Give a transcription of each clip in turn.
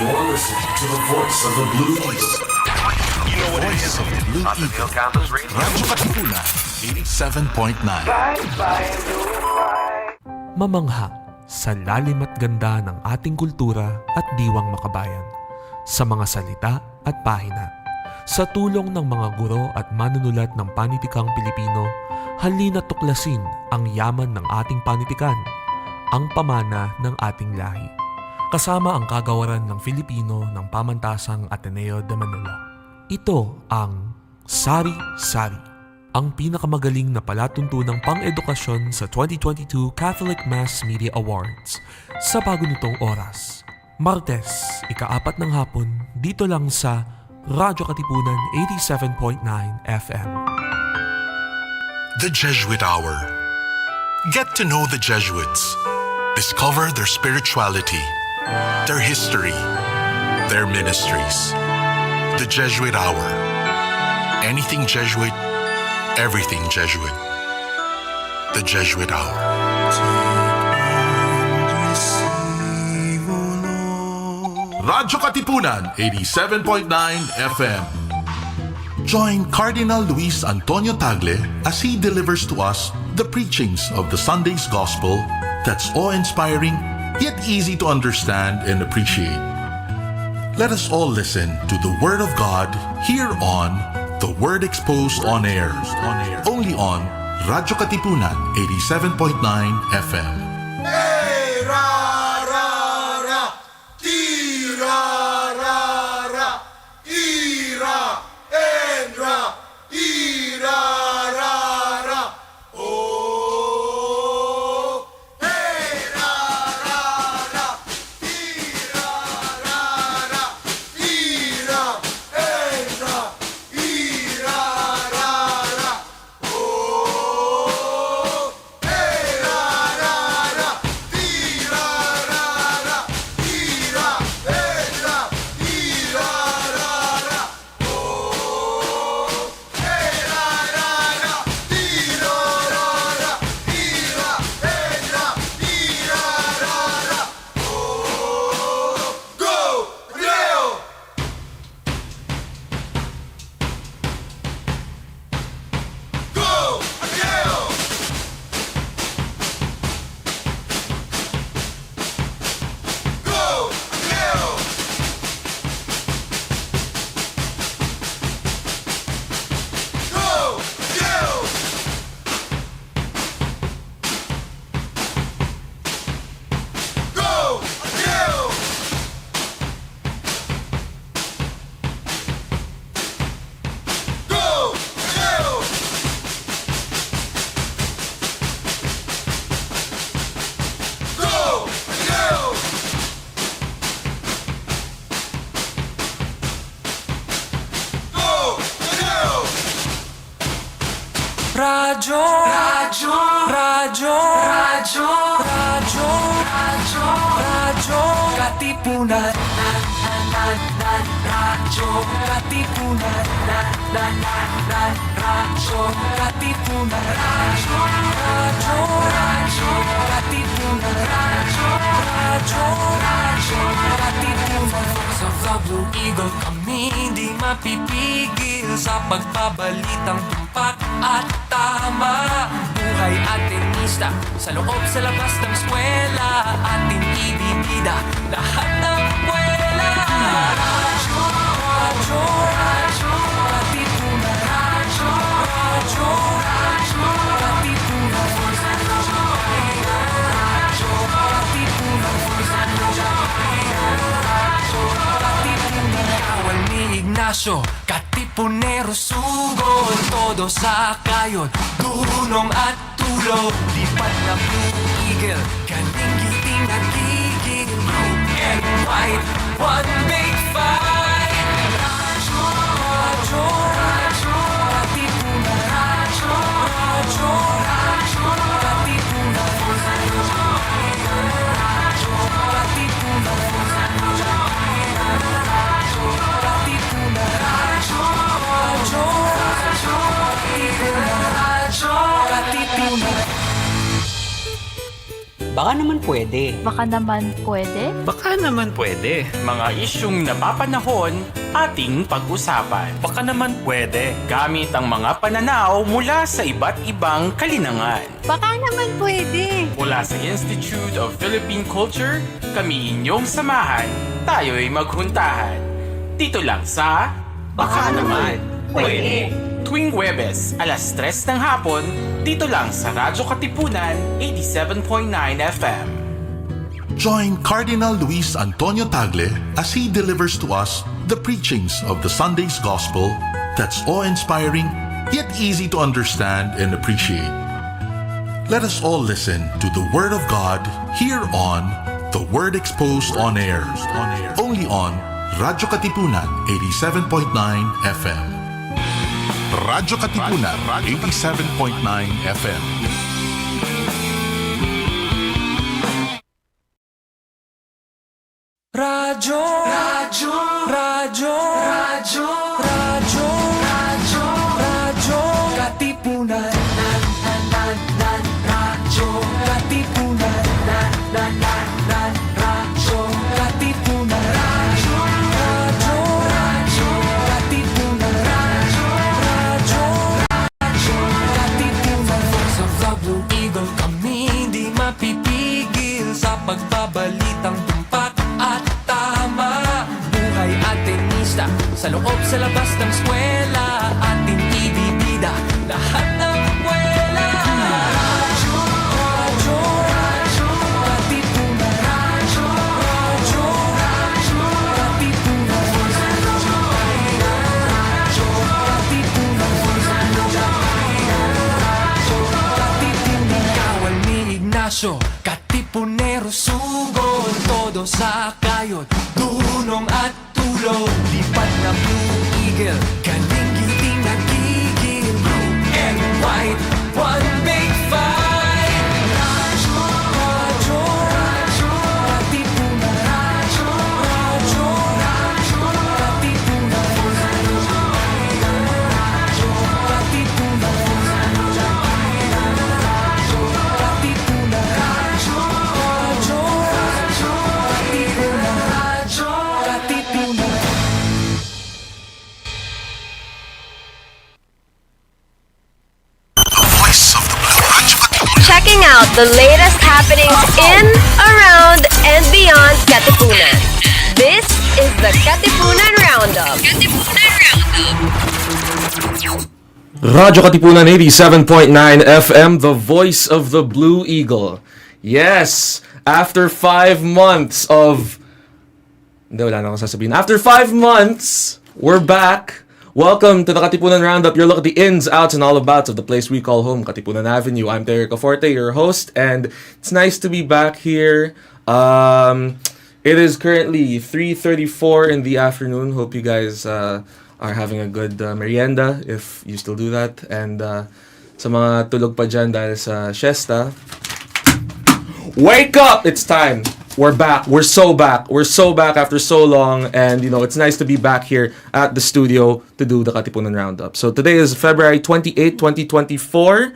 You're listening to the voice of the Blue Eagle. You know what it is? Voice of the Blue Eagle. Radyo Katipunan, 87.9. Mamangha sa lalim at ganda ng ating kultura at diwang makabayan, sa mga salita at pahina. Sa tulong ng mga guro at manunulat ng panitikang Pilipino, halina't tuklasin ang yaman ng ating panitikan, ang pamana ng ating lahi. Kasama ang kagawaran ng Filipino ng Pamantasang Ateneo de Manila. Ito ang Sari-Sari, ang pinakamagaling na palatuntunang pang-edukasyon sa 2022 Catholic Mass Media Awards sa bago nitong oras. Martes, ika-4 ng hapon, dito lang sa Radyo Katipunan 87.9 FM. The Jesuit Hour. Get to know the Jesuits. Discover their spirituality, their history, their ministries. The Jesuit Hour. Anything Jesuit, everything Jesuit. The Jesuit Hour. Radyo Katipunan, 87.9 FM. Join Cardinal Luis Antonio Tagle as he delivers to us the preachings of the Sunday's Gospel that's awe-inspiring, yet easy to understand and appreciate. Let us all listen to the Word of God here on The Word Exposed on Air. Only on Radyo Katipunan 87.9 FM. Hey, ra, ra, ra, ti, ra, ra, ra, i, ra, en, ra, i, ra, ra, ra, oh. Hey, ra, ra, ra, ti, ra, ra, ra, i, ra, en, ra, i, ra, ra, ra, oh. Hey, ra, ra, ra, ti, ra, ra, ra, i, ra, en, ra, i, ra, ra, ra, oh. Hey, ra, ra, ra, ti, ra, ra, ra, i, ra, en, ra, i, ra, ra, ra, oh. Go, Leo! Go, Leo! Go, Leo! Go, Leo! Go, Leo! Go, Leo! Go, Leo! Go, Leo! Radyo, radyo, radyo, radyo, radyo, radyo, radyo, Katipunan, radyo, Katipunan, radyo, Katipunan, radyo, radyo, radyo, Katipunan, radyo, radyo, radyo, Katipunan. Sa The Blue Eagle kami di mapipigil sa pagbabalitang tumpak at tama. Buhay atenista sa loob sa labas ng eskwela, ating ibibida lahat ng kwela. Radyo, radyo, radyo, Katipunan, radyo, radyo, radyo, Katipunan, radyo, radyo, Katipunan, radyo, Katipunan. Kawal ni Ignacio, Katipunero sugod, todo sa kayon, tulong at tulog. Lipat na Blue Eagle, kaning giting nagiging blue and white, one big fight. Radyo, radyo, radyo, Katipunan, radyo, radyo, radyo, Katipunan, radyo, radyo, Katipunan, radyo, radyo, Katipunan, radyo, radyo, radyo, Katipunan, radyo, Katipunan. Baka naman pwede. Baka naman pwede? Baka naman pwede. Mga isyung napapanahon ating pag-usapan. Baka naman pwede. Gamit ang mga pananaw mula sa iba't ibang kalinangan. Baka naman pwede. Mula sa Institute of Philippine Culture, kami inyong samahan, tayo'y maghuntahan. Dito lang sa Baka naman pwede. Tuwing Huwebes, alas 3 ng hapon, dito lang sa Radyo Katipunan 87.9 FM. Join Cardinal Luis Antonio Tagle as he delivers to us the preachings of the Sunday's Gospel that's awe-inspiring yet easy to understand and appreciate. Let us all listen to the Word of God here on The Word Exposed on Air. Only on Radyo Katipunan 87.9 FM. Radyo Katipunan 87.9 FM. Radyo, radyo, radyo, radyo, radyo, radyo, radyo, Katipunan, radyo, Katipunan, radyo, Katipunan, radyo, radyo, radyo, Katipunan, radyo, radyo, Katipunan. Sa Radyo Eagle kami di mapipigil sa pagbabalitang tumpak at tama. Buhay at tenista, sa loob sa labas ng eskwela, ating ibibida lahat ng kwela. Radyo, radyo, radyo, Katipunan, radyo, radyo, radyo, Katipunan, radyo, radyo, Katipunan, radyo, Katipunan. Kawal ni Ignacio, Katipunero sugod, todo sa kayod, tunong at tulong. Lipat na Blue Eagle, kaning giting nagigil. Blue and white, one big fight. Radyo, radyo, radyo, Katipunan, radyo, radyo, radyo, Katipunan, radyo, radyo, Katipunan, radyo, radyo, Katipunan, radyo, radyo, radyo, Katipunan, radyo, Katipunan. Voice of the Blue. Radyo Katipunan. Checking out the latest happenings in, around, and beyond Katipunan. This is the Katipunan Roundup. Radyo Katipunan 87.9 FM, the voice of the Blue Eagle. Yes, after 5 months of... Hindi, wala na akong sasabihin. After 5 months, we're back. Welcome to the Katipunan Roundup, your look at the ins, outs, and all abouts of the place we call home, Katipunan Avenue. I'm Ricaforte, your host, and it's nice to be back here. It is currently 3:34 in the afternoon. Hope you guys are having a good merienda, if you still do that. And sa mga tulog pa dyan dahil sa siesta, wake up! It's time! We're back. We're so back. We're so back after so long. And, you know, it's nice to be back here at the studio to do the Katipunan Roundup. So today is February 28, 2024.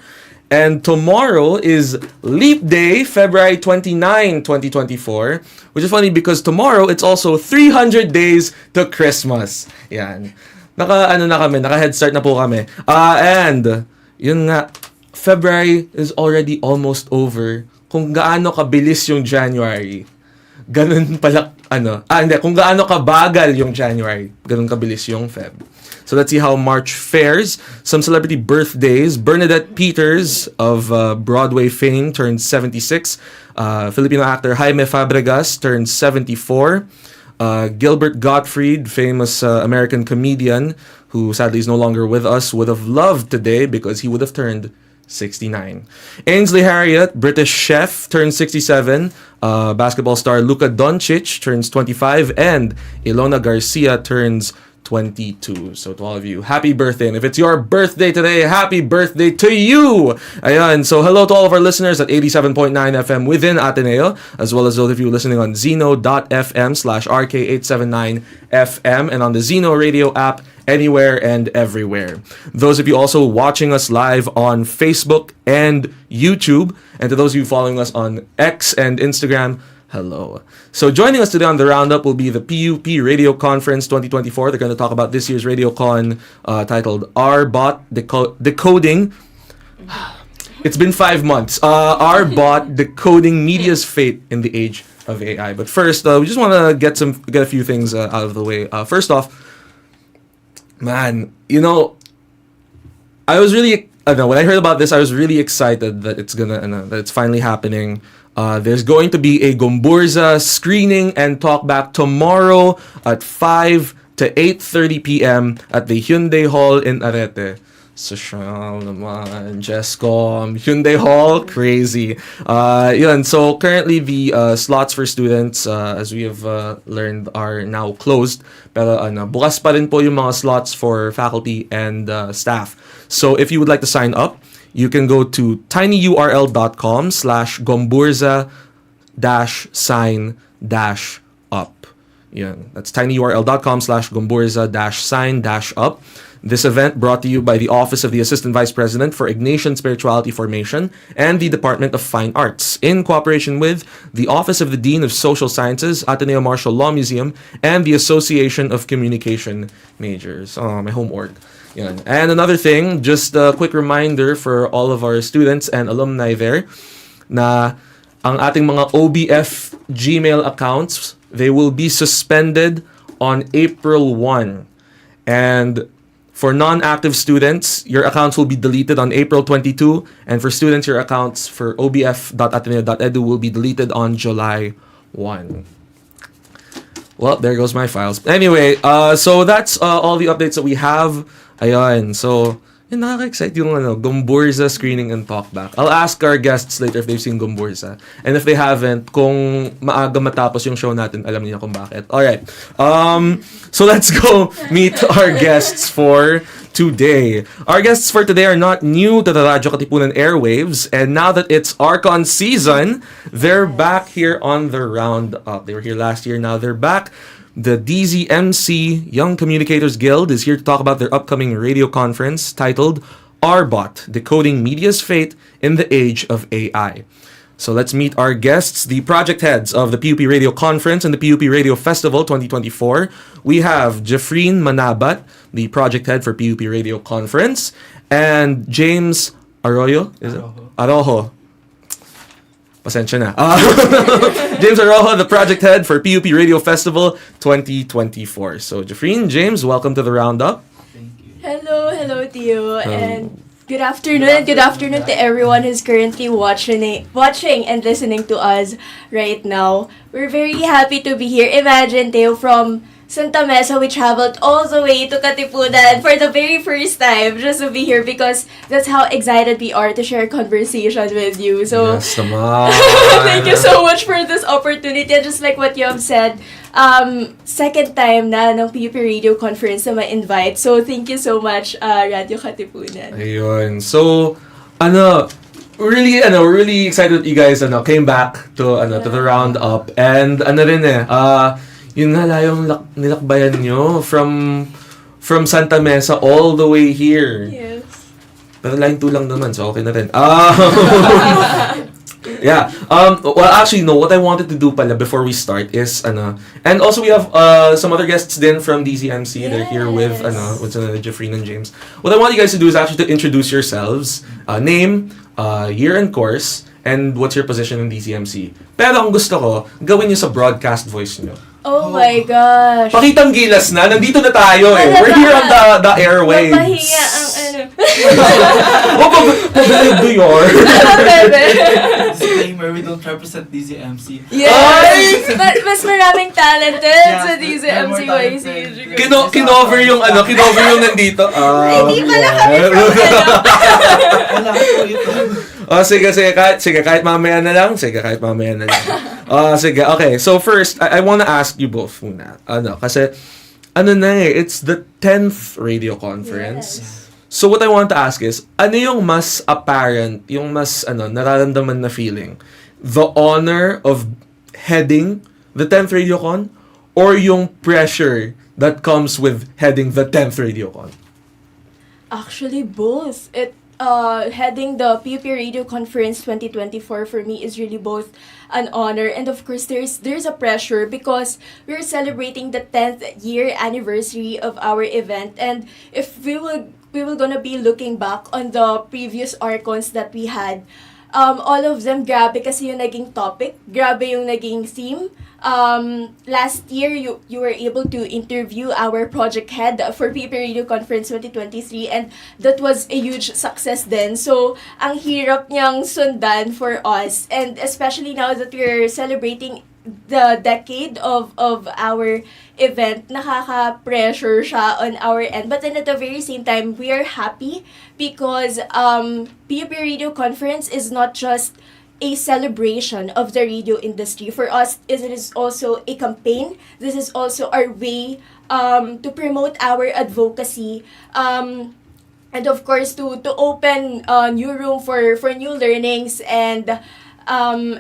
And tomorrow is Leap Day, February 29, 2024. Which is funny because tomorrow, it's also 300 days to Christmas. Yan. Naka-head start na po kami. And, yun nga, February is already almost over. Kung gaano kabilis yung January, ganun pala, kung gaano kabagal yung January, ganun kabilis yung Feb. So let's see how March fares. Some celebrity birthdays. Bernadette Peters of Broadway fame turns 76. Filipino actor Jaime Fabregas turns 74. Gilbert Gottfried, famous American comedian who sadly is no longer with us, would have loved today because he would have turned 69. Ainsley Harriott, British chef, turns 67. Basketball star Luka Doncic turns 25. And Ilona Garcia turns 2022. So to all of you, happy birthday. And if it's your birthday today, happy birthday to you. Ayan. So hello to all of our listeners at 87.9 FM within Ateneo, as well as those of you listening on Zeno.fm/RK879FM and on the Zeno radio app anywhere and everywhere. Those of you also watching us live on Facebook and YouTube, and to those of you following us on X and Instagram, hello. So joining us today on the Roundup will be the PUP Radio Conference 2024. They're going to talk about this year's RadioCon titled R-Bot Decoding. It's been 5 months. R-Bot Decoding Media's Fate in the Age of AI. But first, we just want to get a few things out of the way. First off, man, you know, I was really, when I heard about this, I was really excited that that it's finally happening. There's going to be a Gomburza screening and talkback tomorrow at 5 to 8:30 p.m. at the Hyundai Hall in Arete. Social naman, Jescom, Hyundai Hall, crazy. Yun, so currently the slots for students, as we have learned, are now closed. Pero bukas pa rin po yung mga slots for faculty and staff. So if you would like to sign up, you can go to tinyurl.com/gomburza-sign-up. Yun, that's tinyurl.com/gomburza-sign-up. This event brought to you by the Office of the Assistant Vice President for Ignatian Spirituality Formation and the Department of Fine Arts, in cooperation with the Office of the Dean of Social Sciences, Ateneo Martial Law Museum, and the Association of Communication Majors. Oh, my home org. Yan. And another thing, just a quick reminder for all of our students and alumni there, na ang ating mga OBF Gmail accounts, they will be suspended on April 1. And for non-active students, your accounts will be deleted on April 22. And for students, your accounts for obf.ateneo.edu will be deleted on July 1. Well, there goes my files. Anyway, so that's all the updates that we have. Ayan, so nakaka-excite yung Gomburza screening and talkback. I'll ask our guests later if they've seen Gomburza. And if they haven't, kung maaga matapos yung show natin, alam niyo kung bakit. Alright, so let's go meet our guests for today. Our guests for today are not new to the Radyo Katipunan airwaves, and now that it's Archon season, they're back here on the Roundup. They were here last year, now they're back. The DZMC Young Communicators Guild is here to talk about their upcoming radio conference titled R-Bot, Decoding Media's Fate in the Age of AI. So let's meet our guests, the project heads of the PUP Radio Conference and the PUP Radio Festival 2024. We have Jeffreen Manabat, the project head for PUP Radio Conference, and James Arroyo. Is it? Arojo. Pasensya na. James Arojo, the project head for PUP Radio Festival 2024. So, Jeffreen, James, welcome to the Roundup. Thank you. Hello to you, and good afternoon to everyone who's currently watching and listening to us right now. We're very happy to be here. Imagine, Teo, from Santa Mesa, we traveled all the way to Katipunan for the very first time just to be here because that's how excited we are to share a conversation with you. So, yes, naman. Thank you so much for this opportunity. And just like what you have said, second time na ng PUP Radio Conference na ma-invite. So, thank you so much, Radio Katipunan. Ayun. So, we're really excited that you guys came back to the Roundup. And yun nga layong nilakbayan nyo from Santa Mesa all the way here. Yes. Pero line 2 lang naman, so okay na rin. Yeah. Well, actually, no. What I wanted to do pala before we start is and also we have some other guests then from DZMC. Yes. They're here with Jeffreen and James. What I want you guys to do is actually to introduce yourselves, name, year and course, and what's your position in DZMC. Pero ang gusto ko, gawin niyo sa broadcast voice niyo. Oh my gosh. Pakitang gilas na. Nandito na tayo eh. We're here on the airwaves. Mapahinga ang do your. Disclaimer, we don't represent DZMC. Yes! Mas maraming talented sa DZMC YC. Kinover yung nandito. Hindi pala kami from Wala ko ito. Sige, kahit mamaya na lang. Sige, okay. So first, I wanna ask you both muna. Kasi, it's the 10th radio conference. So what I want to ask is, ano yung mas apparent, yung mas nararamdaman na feeling? The honor of heading the 10th RadioCon or yung pressure that comes with heading the 10th RadioCon? Actually, both. Heading the PUP Radio Conference 2024 for me is really both an honor, and of course there's a pressure because we're celebrating the 10th year anniversary of our event, and if we will gonna be looking back on the previous Arcons that we had, all of them, grabe kasi yung naging topic, grabe yung naging theme. Last year, you were able to interview our project head for PUP Radio Conference 2023, and that was a huge success then. So, ang hirap niyang sundan for us, and especially now that we're celebrating the decade of our event, nakaka-pressure siya on our end. But then at the very same time, we are happy because PUP Radio Conference is not just a celebration of the radio industry. For us, it is also a campaign. This is also our way to promote our advocacy. And of course, to open new room for new learnings and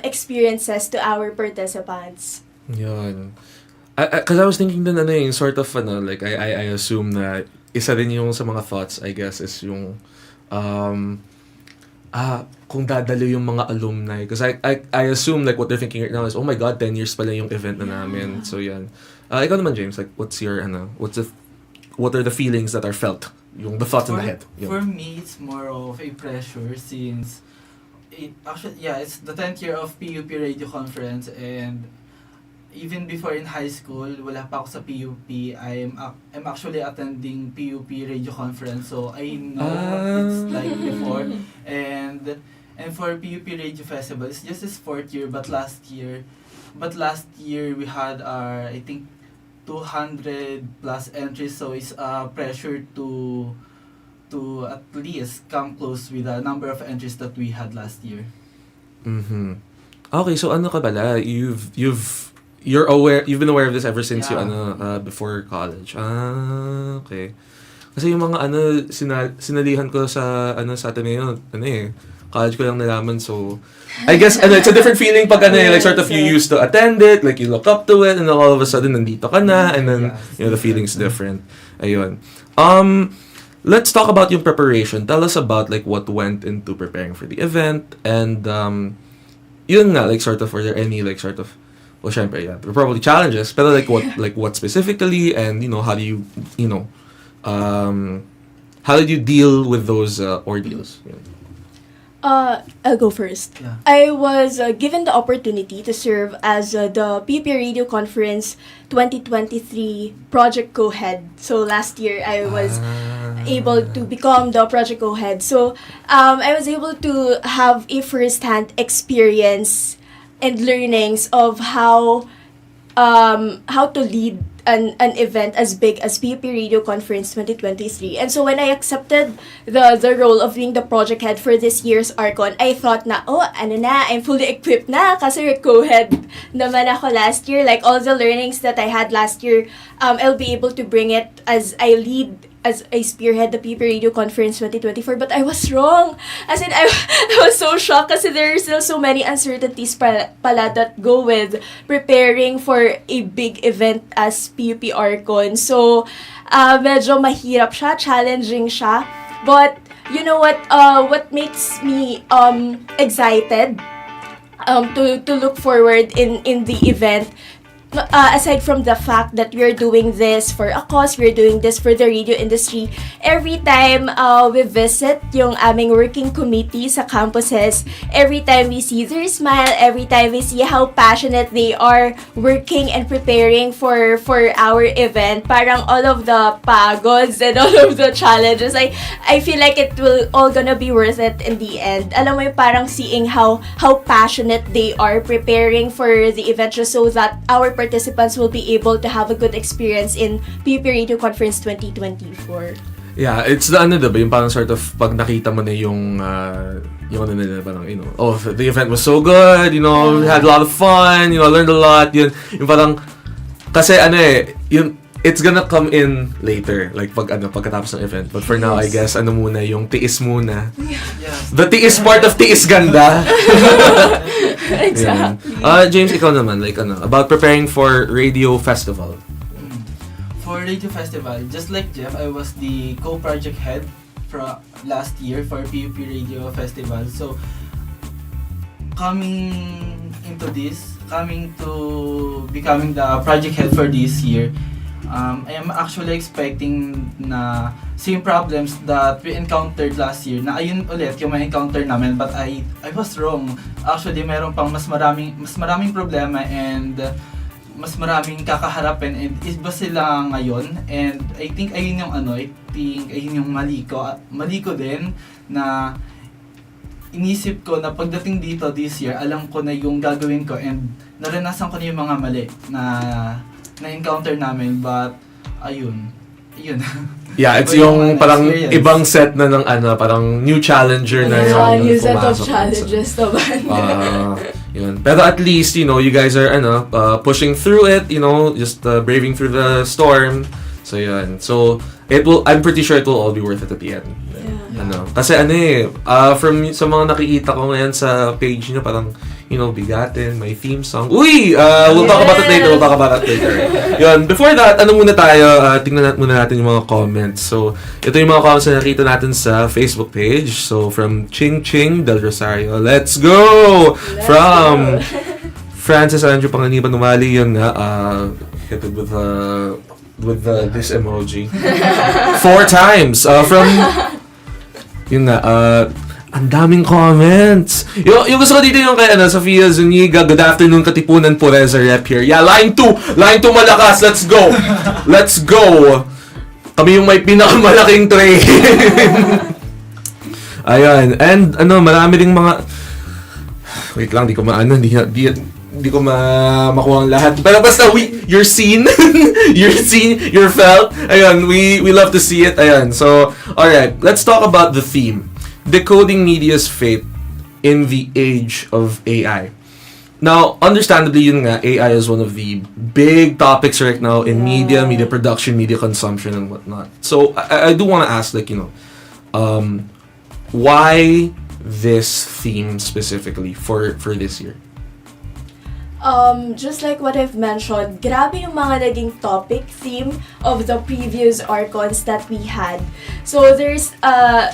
experiences to our participants. Yun. Because I was thinking din sort of like I assume na isa din yung sa mga thoughts, I guess, is yung kung dadalo yung mga alumni. Because I assume like what they're thinking right now is, oh my God, 10 years pala yung event na namin. So yan. Ikaw naman, James, like what are the feelings that are felt? Yung the thoughts in the head. Yun. For me, it's more of a pressure since it's the 10th year of PUP Radio Conference, and even before in high school, wala pa ako sa PUP. I'm actually attending PUP Radio Conference, so I know what it's like before. And for PUP Radio Festival, it's just his 4th year, but last year we had our, I think, 200 plus entries, so it's pressure to at least come close with the number of entries that we had last year. Mm-hmm. Okay, so ano ka pala? You've been aware of this ever since you before college. Okay. Kasi yung mga sinalihan ko sa sa Ateneo, college ko lang nalaman, so I guess it's a different feeling pag like sort of you used to attend it, like you look up to it, and then all of a sudden nandito ka na, and then the feeling's different. Ayun. Let's talk about yung preparation. Tell us about like what went into preparing for the event, and yun nga, like sort of, were there any like sort of, well, syempre, there were probably challenges, pero like what specifically, and how do you how did you deal with those ordeals? I'll go first. Yeah. I was given the opportunity to serve as the PUP Radio Conference 2023 Project Co-Head. So last year, I was able to become the Project Co-Head. So I was able to have a first-hand experience and learnings of how to lead an event as big as PUP Radio Conference 2023. And so when I accepted the role of being the project head for this year's Arcon, I thought na, I'm fully equipped na kasi co-head naman ako last year. Like all the learnings that I had last year, I'll be able to bring it as I spearhead the PUP Radio Conference 2024, but I was wrong. As in, I was so shocked kasi there are still so many uncertainties pala that go with preparing for a big event as PUP Arcon. So, medyo mahirap siya, challenging siya. But, you know what makes me excited to look forward in the event, aside from the fact that we're doing this for a cause, we're doing this for the radio industry, every time we visit yung aming working committee sa campuses, every time we see their smile, every time we see how passionate they are working and preparing for our event, parang all of the pagods and all of the challenges, I feel like it will all gonna be worth it in the end. Alam mo yung parang seeing how passionate they are preparing for the event just so that our participants will be able to have a good experience in PUP Radio Conference 2024. Yeah, it's the diba, yung parang sort of pag nakita mo na yung nila parang, the event was so good, we had a lot of fun, learned a lot, yung parang, kasi it's gonna come in later, like pagkatapos ng event. But for now, I guess muna yung tiis muna. Yes. The tiis part of tiis ganda. Exactly. James, ikaw naman, like about preparing for radio festival. For Radio Festival, just like Jeff, I was the co-project head for last year for PUP Radio Festival. So, coming to becoming the project head for this year, I am actually expecting na same problems that we encountered last year, na ayun ulit yung ma-encounter namin, but I was wrong. Actually, meron pang mas maraming problema and mas maraming kakaharapin, and iba sila ngayon, and I think ayun yung mali ko din, na inisip ko na pagdating dito this year, alam ko na yung gagawin ko, and naranasan ko na yung mga mali na encounter namin, but ayun. Yeah, it's Iba yung parang experience. ibang set na ng parang new challenger na yung new set of pumasok. challenges naman. Yun. Pero at least, you guys are pushing through it, just braving through the storm. So yun. So I'm pretty sure it will all be worth it at the end. Yeah. Kasi from sa mga nakikita ko ngayon sa page niyo, parang bigatin, may theme song. Uy! We'll talk about it later. Yun. Before that, muna tayo? Tingnan muna natin yung mga comments. So, ito yung mga comments na nakita natin sa Facebook page. So, from Ching Ching Del Rosario. Let's go! From Francis Andrew Panganiban Umali, yun nga, hit it with this emoji. 4 times. From, yun nga, ang daming comments. Yung gusto ko dito yung kay Sofia Zuniga. Good afternoon, Katipunan Pureza rep here. Yeah, line 2 malakas. Let's go. Let's go. Kami yung may pinakamalaking train. Ayun. And marami ding mga wait lang, di ko makuha ang lahat. Pero basta you're seen. You're felt. Ayun, we love to see it. Ayun. So, alright, let's talk about the theme. Decoding media's fate in the age of AI. Now, understandably, yun nga, AI is one of the big topics right now in media production, media consumption, and whatnot. So, I do want to ask, why this theme specifically for this year? Just like what I've mentioned, grabe yung mga naging topic theme of the previous Archons that we had. So, there's a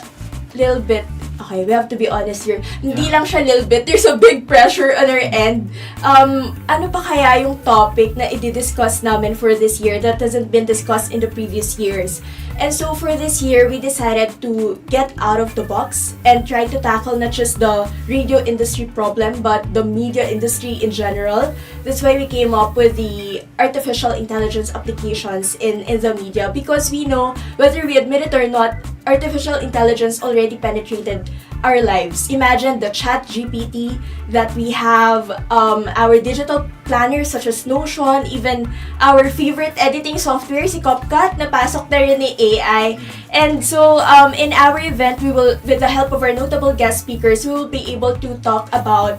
little bit, okay, we have to be honest here. Hindi lang siya little bit, there's a big pressure on our end. Ano pa kaya yung topic na i-discuss namin for this year that hasn't been discussed in the previous years? And so for this year, we decided to get out of the box and try to tackle not just the radio industry problem, but the media industry in general. That's why we came up with the artificial intelligence applications in the media, because we know, whether we admit it or not, artificial intelligence already penetrated our lives. Imagine the chat GPT that we have, our digital planners such as Notion, even our favorite editing software, si CapCut, napasok na rin ni AI. And so, in our event, we will, with the help of our notable guest speakers, we will be able to talk about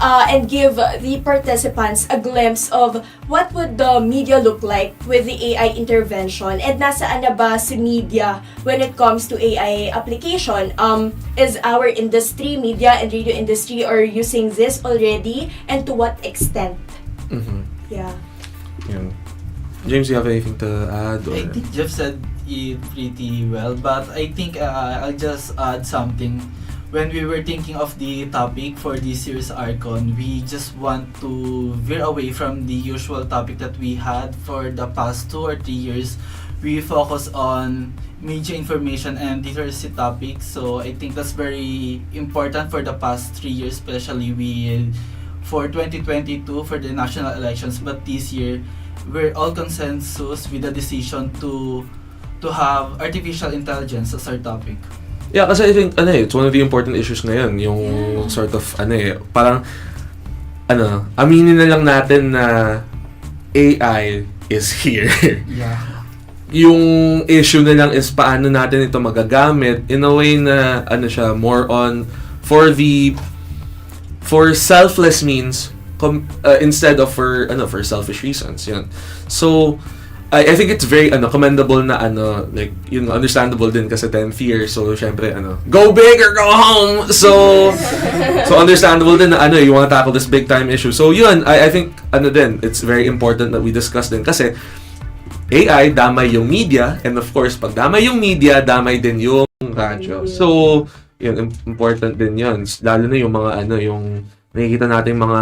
and give the participants a glimpse of what would the media look like with the AI intervention, and nasaan na ba si media when it comes to AI application. Is our industry, media and radio industry, are using this already, and to what extent? Yeah. James, you have anything to add? Or? I think Jeff said it pretty well, but I think I'll just add something. When we were thinking of the topic for this year's Archon, we just want to veer away from the usual topic that we had for the past 2 or 3 years. We focus on media information and literacy topics, so I think that's very important for the past 3 years, especially for 2022 for the national elections. But this year, we're all consensus with the decision to have artificial intelligence as our topic. Yeah, kasi I think, it's one of the important issues ngayon, yung sort of, parang, aminin na lang natin na AI is here. Yeah. Yung issue na lang is paano natin ito magagamit in a way na, more on, for selfless means, instead of for selfish reasons, yun. So, I think it's very commendable na like yun understandable din kasi 10th year, so syempre go big or go home, so understandable din na you want to tackle this big time issue. So yun, I think din it's very important that we discuss din kasi AI damay yung media, and of course pag damay yung media damay din yung radyo. So yun, important din yun, lalo na yung mga yung nakikita natin mga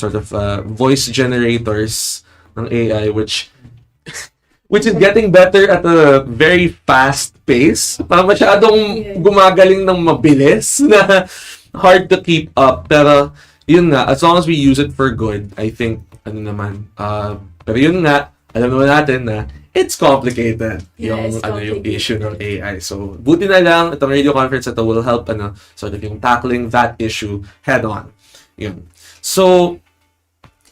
sort of voice generators ng AI which is getting better at a very fast pace. Parang masyadong gumagaling ng mabilis na hard to keep up. Pero yun nga, as long as we use it for good, I think pero yun nga, alam naman natin na it's complicated yung issue ng AI. So buti na lang itong radio conference ito will help sort of yung tackling that issue head on. Yun. So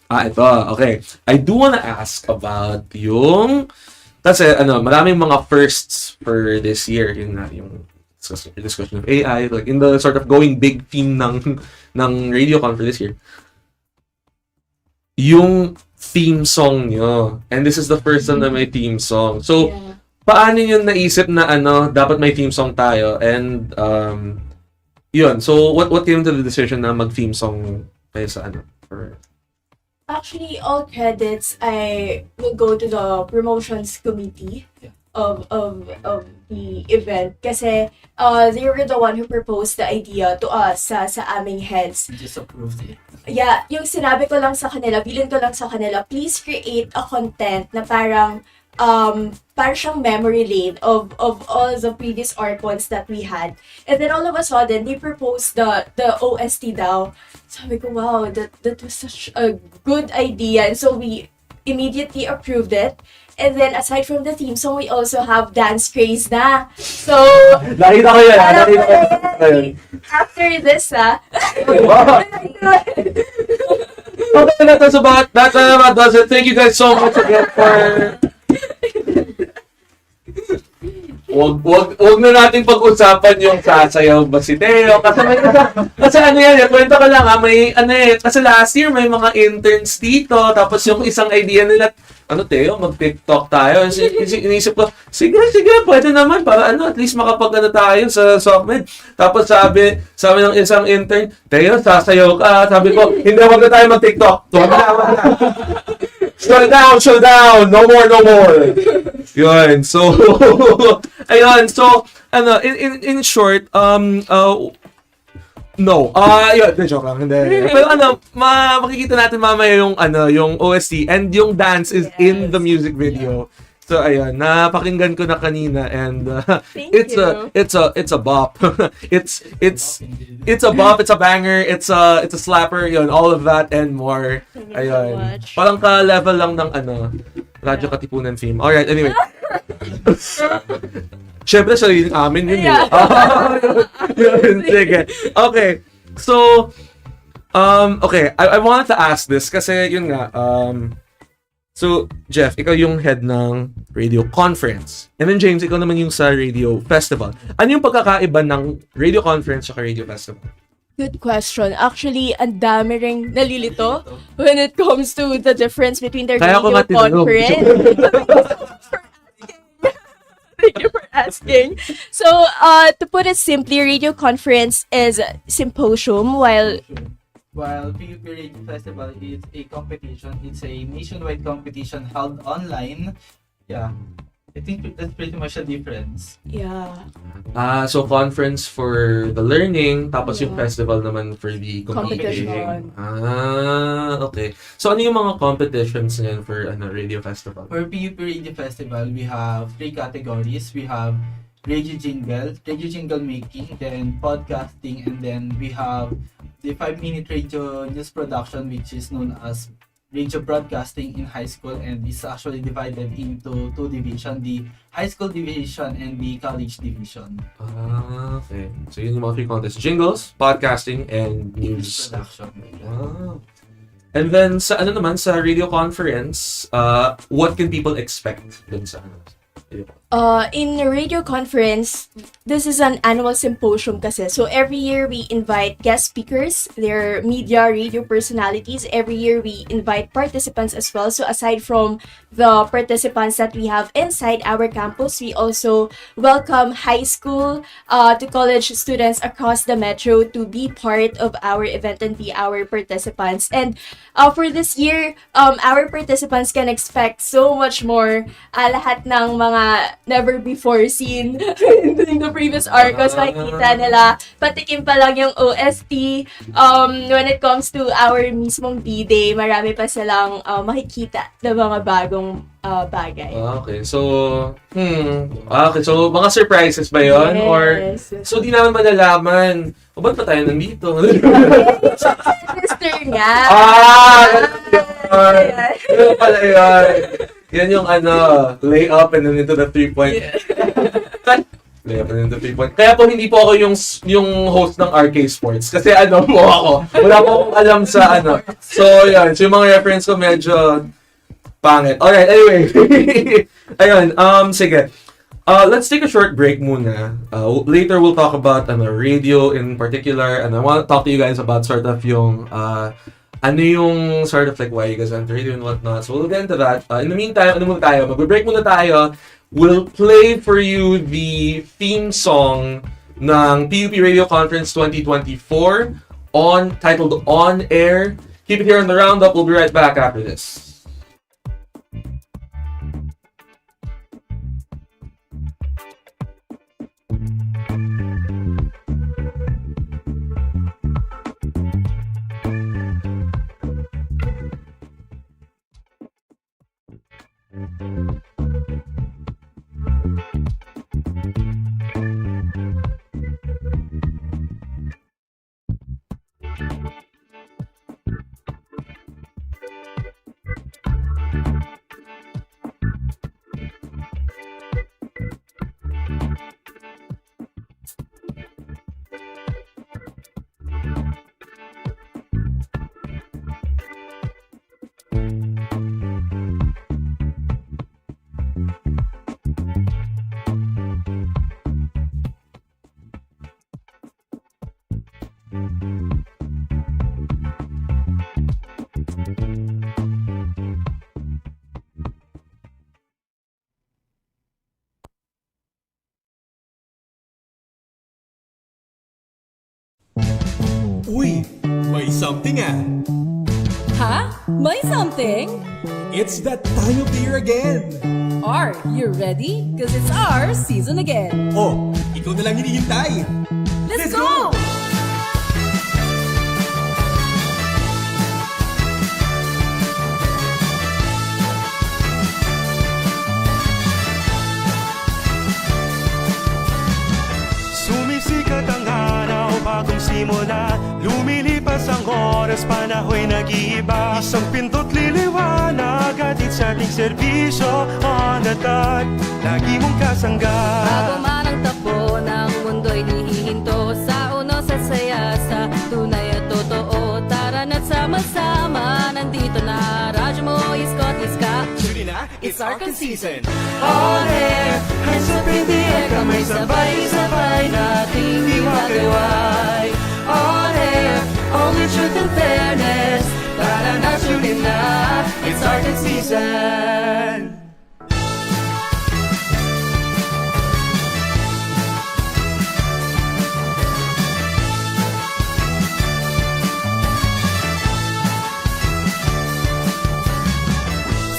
ito, okay. I do wanna ask about yung kasi maraming mga firsts for this year, yun nga yung discussion of AI, like in the sort of going big theme ng radio conference this year. Yung theme song nyo, and this is the first time na may theme song. So, paano nyo naisip na dapat may theme song tayo, and yun. So, what came to the decision na mag-theme song kayo sa for Actually, all credits I will go to the promotions committee of the event kasi they were the one who proposed the idea to us sa aming heads. Just approved it. Yeah, yung sinabi ko lang sa kanila, bilin ko lang sa kanila, please create a content na parang siyang memory lane of all the previous artworks that we had. And then all of a sudden, they proposed the OST daw. Sabi ko, wow, that was such a good idea. And so we immediately approved it. And then aside from the theme song, we also have dance craze na. So, nakita ko yan. After this, Wow. Okay, that's about does it. Thank you guys so much again for Wag na natin pag-usapan yung sasayaw ba si Teo kasi kwento ko lang kasi last year may mga interns dito, tapos yung isang idea nila Teo, mag-TikTok tayo. Inisip ko, sige, pwede naman para at least makapag tayo sa SOCMED. Tapos sabi ng isang intern, Teo, sasayaw ka. Sabi ko, hindi, wag na tayo mag-TikTok. Wag na. Slow down. No more. Yun. So, ayun. So, in short, no. Yun, joke lang. Hindi. Pero makikita natin mamaya yung OST, and yung dance is in the music video. So ayun, napakinggan ko na kanina, and it's a bop. it's a bop, it's a banger, it's a slapper, yun, all of that and more. Ayun. Parang ka-level lang ng Radyo Katipunan theme. Alright, anyway. Syempre, sariling amin yun. Yun, sige. Okay. So, okay, I wanted to ask this kasi yun nga, so, Jeff, ikaw yung head ng radio conference. And then, James, ikaw naman yung sa radio festival. Ano yung pagkakaiba ng radio conference at radio festival? Good question. Actually, ang dami ring nalilito when it comes to the difference between the radio conference. Thank you for asking. So, to put it simply, radio conference is symposium, while PUP Radio Festival is a competition. It's a nationwide competition held online. Yeah, I think that's pretty much the difference. Yeah. So conference for the learning, tapos yung festival naman for the competition. Okay. So ano yung mga competitions ngayon for radio festival? For PUP Radio Festival, we have 3 categories. We have radio jingle making, then podcasting, and then we have the 5-minute radio news production, which is known as radio broadcasting in high school, and is actually divided into 2 divisions, the high school division and the college division. Okay. So yun yung mga 3 contests: jingles, podcasting, and news production. And then sa sa radio conference, what can people expect dun sa In a radio conference, this is an annual symposium kasi. So every year we invite guest speakers, they're media, radio personalities. Every year we invite participants as well. So aside from the participants that we have inside our campus, we also welcome high school to college students across the metro to be part of our event and be our participants. And for this year, our participants can expect so much more. Lahat ng mga never before seen in the previous Arcos, makikita nila. Patikim pa lang yung OST. When it comes to our mismong D-Day, marami pa silang makikita na mga bagong bagay. Okay, so mga surprises ba yun? Yes. Or, so di naman malalaman, o ba't pa tayo nandito? Sister nga. Yun pala yun. Yan yung lay up and then into the 3-point. Lay up and into the 3-point. Kaya po hindi po ako yung host ng RK Sports. Kasi mo ako. Wala po akong alam sa So, yan. So, yung mga reference ko medyo pangit. Alright, anyway. Ayun, sige. Let's take a short break muna. Later, we'll talk about radio in particular. And I want to talk to you guys about sort of yung yung sort of like why you guys went to radio and whatnot. So we'll get into that. In the meantime, mag-break muna tayo. We'll play for you the theme song ng PUP Radio Conference 2024 titled On Air. Keep it here on the Roundup. We'll be right back after this. Uy, may something Ha? May something? It's that time of the year again. Are you ready? Cause it's our season again. Oh, ikaw na lang hinihintay. Let's go! Sumisikat ang araw, bagong simula. Lumilipas ang oras, panahoy nag-iiba. Isang pinto't liliwanag, atid sa ating serbisyo. On the dot, lagi mong kasangga. Bago man ang takbo ng mundo'y nihihinto. Sa uno sa saya, sa tunay at totoo. Tara na't sama-sama, nandito na. Radyo mo, iskot, iska. Tuloy na, it's Arcan season. On air, hands up in the air, kamay sabay-sabay nating iwagayway. On air, only truth and fairness. Tara na, tune na, it's Arcan season.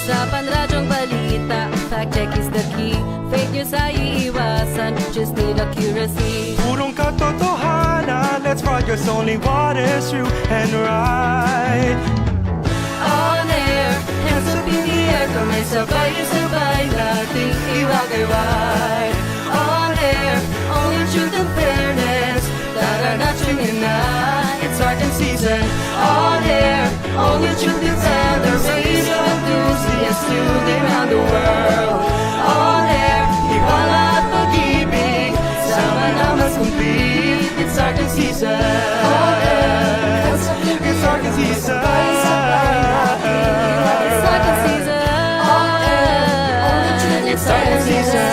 Sa panradyong balita, fact check is the key. Fake news ay iiwasan, just need accuracy. Purong katotohanan, let's progress only what is true and right. On air, hands up in the air, kamay sabay-sabay nating iwagayway. On air, only truth and fairness. Tara na, tune na, it's Arcan season. On air, only truth and fairness. Radio enthusiasts tuning around the world. On air, tiwala at pag-ibig, sama na mas complete. It's Arcan season. On air, It's Arcan season. it's Arcan season. On air, only truth and fairness.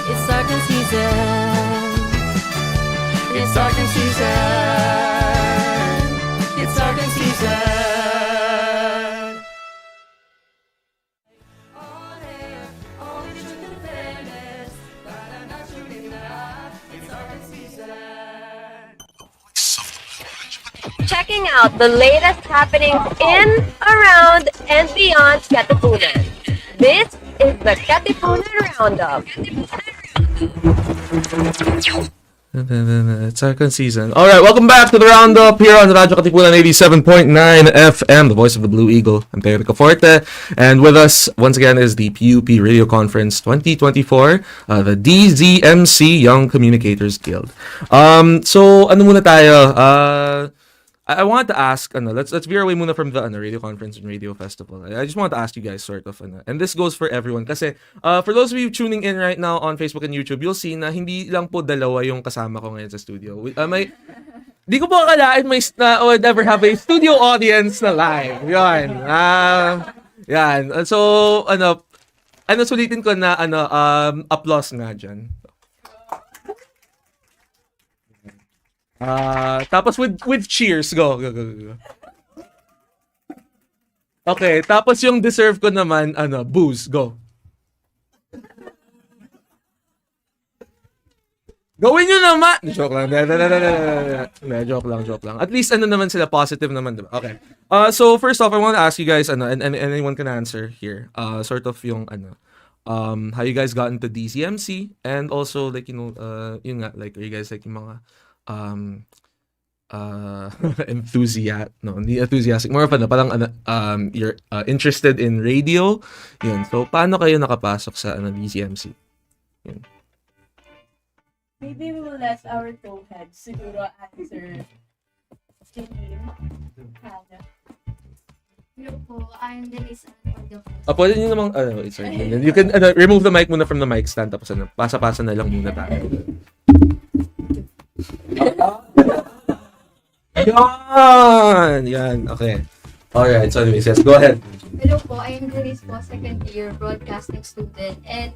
It's sarcasm season. It's sarcasm season. It's sarcasm season. On air, only truth and fairness. Para not shooting na. It's sarcasm season. Checking out the latest happenings in, around, and beyond Katipunan. This is the Katipunan Roundup. It's second season. All right, welcome back to the Roundup here on Radyo Katipunan 87.9 FM, the voice of the Blue Eagle. I'm Ricaforte, and with us once again is the PUP Radio Conference 2024, the DZMC Young Communicators Guild. So ano muna tayo? I wanted to ask, let's veer away muna from the radio conference and radio festival. I just wanted to ask you guys sort of, and this goes for everyone. Kasi for those of you tuning in right now on Facebook and YouTube, you'll see na hindi lang po dalawa yung kasama ko ngayon sa studio. Di ko po akalain would ever have a studio audience na live. Yan. Yan. So, sulitin ko na, applause nga dyan. Tapos with cheers, go. Okay, tapos yung deserve ko naman, booze, go. Gawin nyo naman! Joke lang. Joke lang. At least naman sila, positive naman, diba? Okay. So first off, I want to ask you guys, and anyone can answer here, sort of yung, how you guys got into DCMC, and also, like, yun nga, like, are you guys, like, yung mga, hindi enthusiastic, more of parang you're interested in radio, yun. So paano kayo nakapasok sa DCMC? Yun. Maybe we will let our co-heads siguro answer. Hello po, I'm Denise for the Pwede nyo namang, sorry. You can remove the mic muna from the mic stand, tapos pasa-pasa na lang muna tayo. Yan. Okay. Alright, so anyways, yes, go ahead. Hello po, I am Denise po, second year broadcasting student. And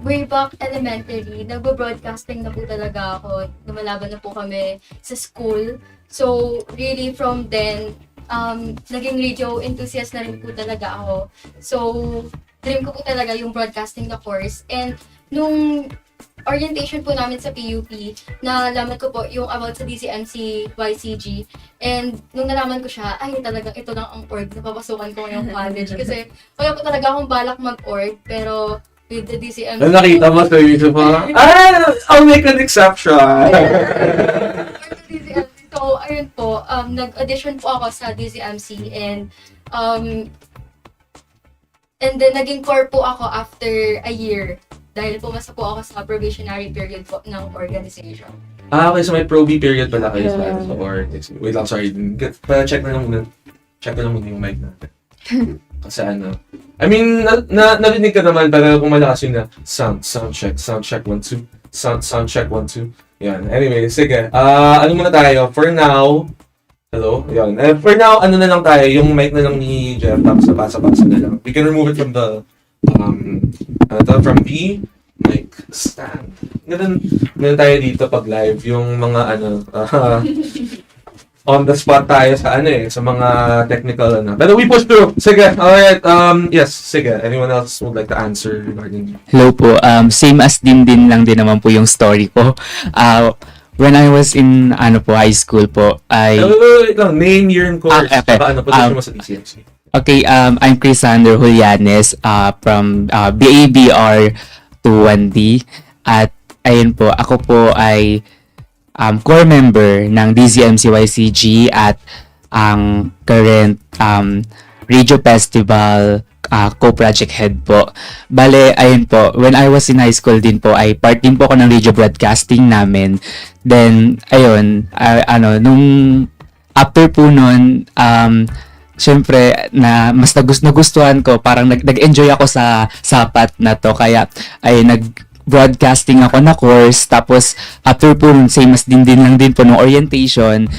way back elementary, nagbo-broadcasting na po talaga ako. Lumalaban na po kami sa school. So really from then, naging radio enthusiast na rin po talaga ako. So dream ko po talaga yung broadcasting na course. And nung orientation po namin sa PUP, nalaman ko po yung about sa DCMC YCG. And nung nalaman ko siya, ay talagang ito lang ang org na papasukan ko ngayong college. Kasi wala po talaga akong balak mag-org, pero with the DCMC... Nakita mo sa YouTube pa? I'll make an exception! So, ayun po, nag-audition po ako sa DCMC and then naging core po ako after a year. Dahil pumasa po ako sa probationary period po ng organization. Okay, so may probe period pala kayo sa or wait lang, sorry. Check na lang muna yung mic natin. Kasi I mean, narinig ka naman, pero kung malakas yun na, sound check, 1, 2, sound check, 1, 2. Yan, anyway, sige. Ano muna tayo? For now, hello? Yan. For now, na lang tayo, yung mic na lang ni Jeff, tapos pasa-pasa na lang. We can remove it from the from the mic stand. Ganun tayo dito pag live, yung mga on the spot tayo sa sa mga technical Pero we push through. Sige, alright. Yes, sige. Anyone else would like to answer regarding? Hello po. Same as din lang din naman po yung story ko. When I was in high school po, wait lang. Name, year, and course. Okay. Position mo sa DCMC. Okay, I'm Crisander Julianes from BABR 21D. At ayun po, ako po ay core member ng DZMC YCG at ang current Radio Festival co-project head po. Bale, ayun po, when I was in high school din po, ay part din po ako ng radio broadcasting namin. Then, ayun, nung after po nun, syempre, mas nagustuhan ko, parang nag-enjoy ako sa sapat na to. Kaya, ay nag-broadcasting ako na course. Tapos, after po, same as din lang din po ng orientation,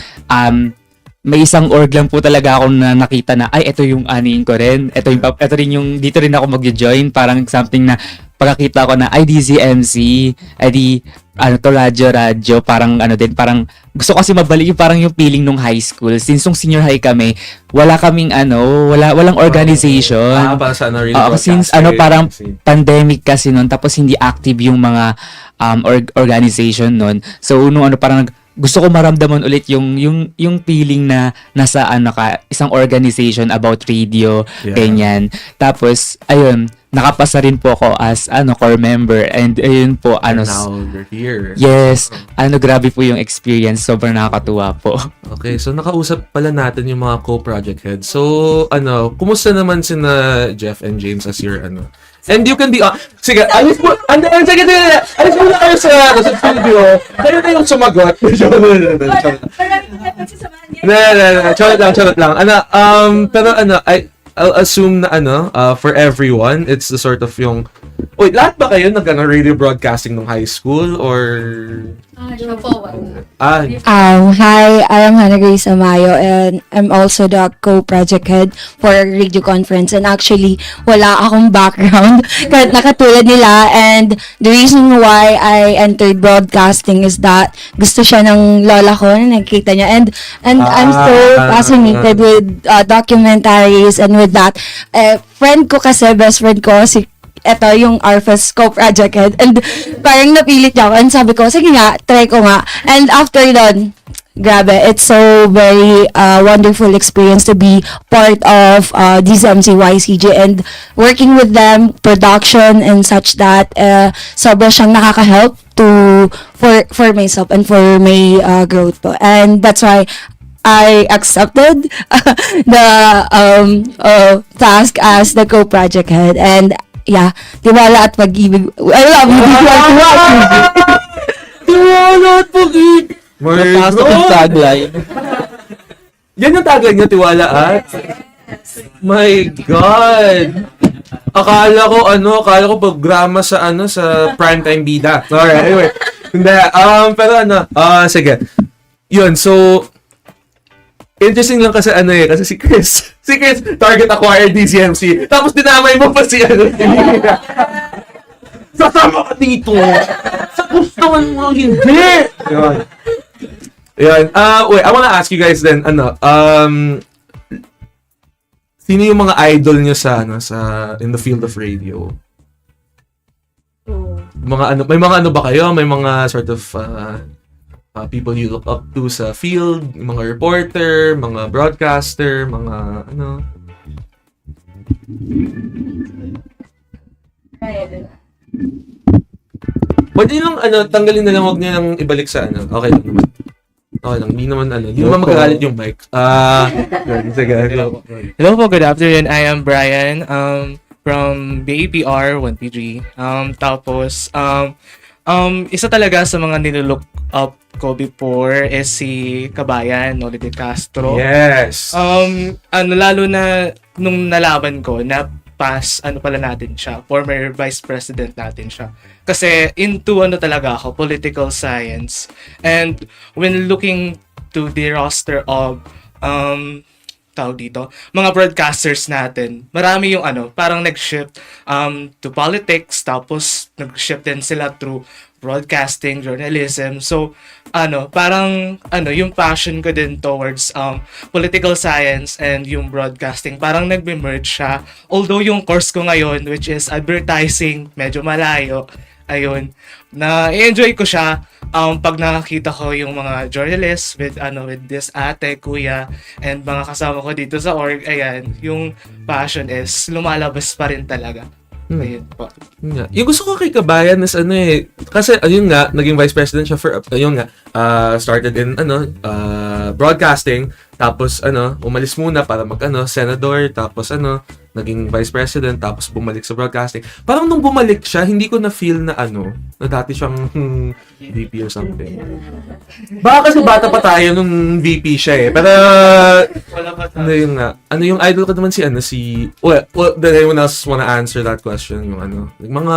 may isang org lang po talaga ako na nakita na, ay, ito yung aniin ko rin. Ito rin yung, dito rin ako mag-join. Parang something na, pagkakita ko na, ay, DZMC, ay, to radyo, parang, parang, gusto ko kasi mabalik yung parang yung feeling nung high school. Since nung senior high kami, wala kaming, walang organization. Para sa really since, parang, pandemic kasi nun, tapos hindi active yung mga, organization nun. So, parang, gusto ko maramdaman ulit yung feeling na nasa isang organization about radio, ganyan. Tapos ayun, nakapasa rin po ako as core member, and ayun po now you're here. Yes, grabe po yung experience, sobrang nakakatuwa po. Okay, so nakausap pala natin yung mga co-project heads. So kumusta naman sina Jeff and James as your And you can be sige, alis mo na kayo sa studio. Kayo na yung sumagot. Charot lang. Pero I'll assume na for everyone, it's the sort of yung wait, lahat ba kayo radio broadcasting nung high school or Siya po. Hi, I am Hannah Grace Amayo, and I'm also the co-project head for Radio Conference. And actually, wala akong background kahit nakatulad nila. And the reason why I entered broadcasting is that gusto siya ng lola ko na nakikita niya. And I'm so fascinated with documentaries, and with that. Friend ko kasi, best friend ko, si eto yung RFS co-project head, and parang napilit niya ako, and sabi ko, sige nga, try ko nga. And after doon, grabe, it's so very wonderful experience to be part of DZMC YCJ, and working with them, production and such, that sobra siyang nakaka-help for myself and for my growth po. And that's why I accepted the task as the co-project head. And yeah, tiwala at pag-ibig. I love you. Tiwala at pag-ibig. Napasok yung tagline. Yan yung tagline niya, tiwala at? My God! Akala ko programa sa sa primetime bida. Alright, anyway. Hindi, pero sige. Yun, so, interesting lang kasi kasi si Chris, target acquired DCMC, tapos dinamay mo pa si sasama ka dito, sa gusto mo hindi. Yan. Wait, I wanna ask you guys then, sino yung mga idol nyo sa in the field of radio? May mga ba kayo? May mga sort of people you look up to sa field, mga reporter, mga broadcaster, mga Pwede lang tanggalin na lang, wag niyo lang ibalik sa Okay lang naman. Okay lang, hindi naman magagalit yung mic. Sige. Hello po, good afternoon. I am Brian from BAPR 1P3. Tapos isa talaga sa mga nilook up ko before is si Kabayan, Noli de Castro. Yes. Lalo na nung nalaman ko na pala natin siya, former vice president natin siya. Kasi into talaga ako, political science. And when looking to the roster of mga broadcasters natin, marami yung parang nag-shift to politics, tapos nag-shift din sila through broadcasting, journalism. So, parang yung passion ko din towards political science and yung broadcasting, parang nagbe-merge siya. Although yung course ko ngayon, which is advertising, medyo malayo, ayun, na-enjoy ko siya pag nakakita ko yung mga journalists with this ate, kuya, and mga kasama ko dito sa org, ayan, yung passion is lumalabas pa rin talaga. Ayun po. Yung gusto ko kay Kabayan is kasi ayun nga, naging vice president siya for started in broadcasting, tapos umalis muna para senador, tapos naging vice president, tapos bumalik sa broadcasting. Parang nung bumalik siya, hindi ko na feel na na dati siyang VP or something. Baka kasi bata pa tayo nung VP siya pero yung yung idol ko naman well, does anyone else wanna answer that question? Yung mga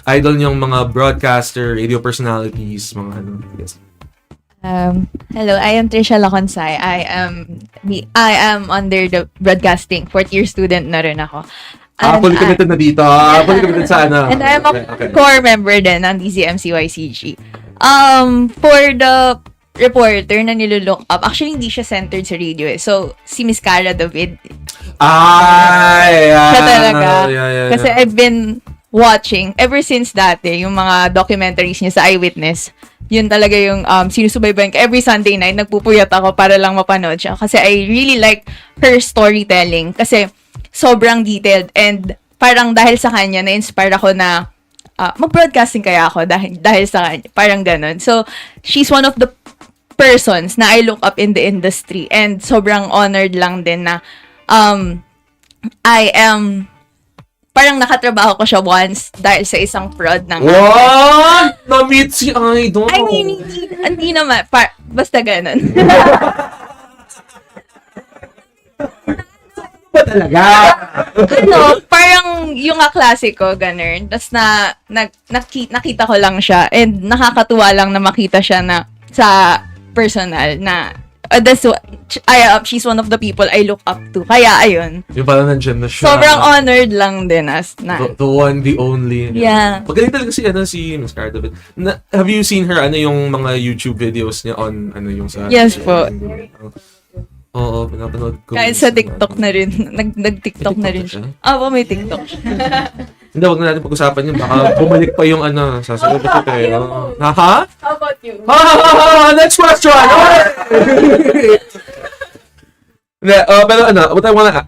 idol niyong mga broadcaster, radio personalities, mga yes. Hello, I am Trisha Laconsay. I am under the broadcasting. Fourth year student na rin ako. Fully committed na dito. Fully committed sa ano. And I'm a core member din ng DZMCYCG. For the reporter na nilulook up, actually hindi siya centered sa radio eh. So, si Miss Cara David. Siya talaga. Yeah. Kasi I've been watching ever since dati, yung mga documentaries niya sa Eyewitness. Yun talaga yung sinusubaybayan ko. Every Sunday night, nagpupuyat ako para lang mapanood siya. Kasi I really like her storytelling. Kasi sobrang detailed. And parang dahil sa kanya, na-inspire ako na mag-broadcasting kaya ako dahil sa kanya. Parang ganun. So, she's one of the persons na I look up in the industry. And sobrang honored lang din na I am parang nakatrabaho ko siya once dahil sa isang prod ng... What? Na-meet si Idol? I mean, hindi naman. Basta ganun. Ba talaga? Parang yung kaklase ko, ganun. Tapos nakita ko lang siya and nakakatuwa lang na makita siya na sa personal na she's one of the people I look up to. Kaya, ayun. Yung parang nandiyan na siya. Sobrang honored lang din as na. The one, the only. Yeah. Magaling talaga si Miss Cara David. Have you seen her, yung mga YouTube videos niya on, yung sa... Yes po. Oo, pinapanood ko. Kahit sa TikTok na rin. Nag-TikTok na rin siya. May TikTok siya. Hindi, wag na natin pag-usapan yun. Baka bumalik pa yung sasagot ko kayo. Ha? How about you? Next question! Pero what I wanna...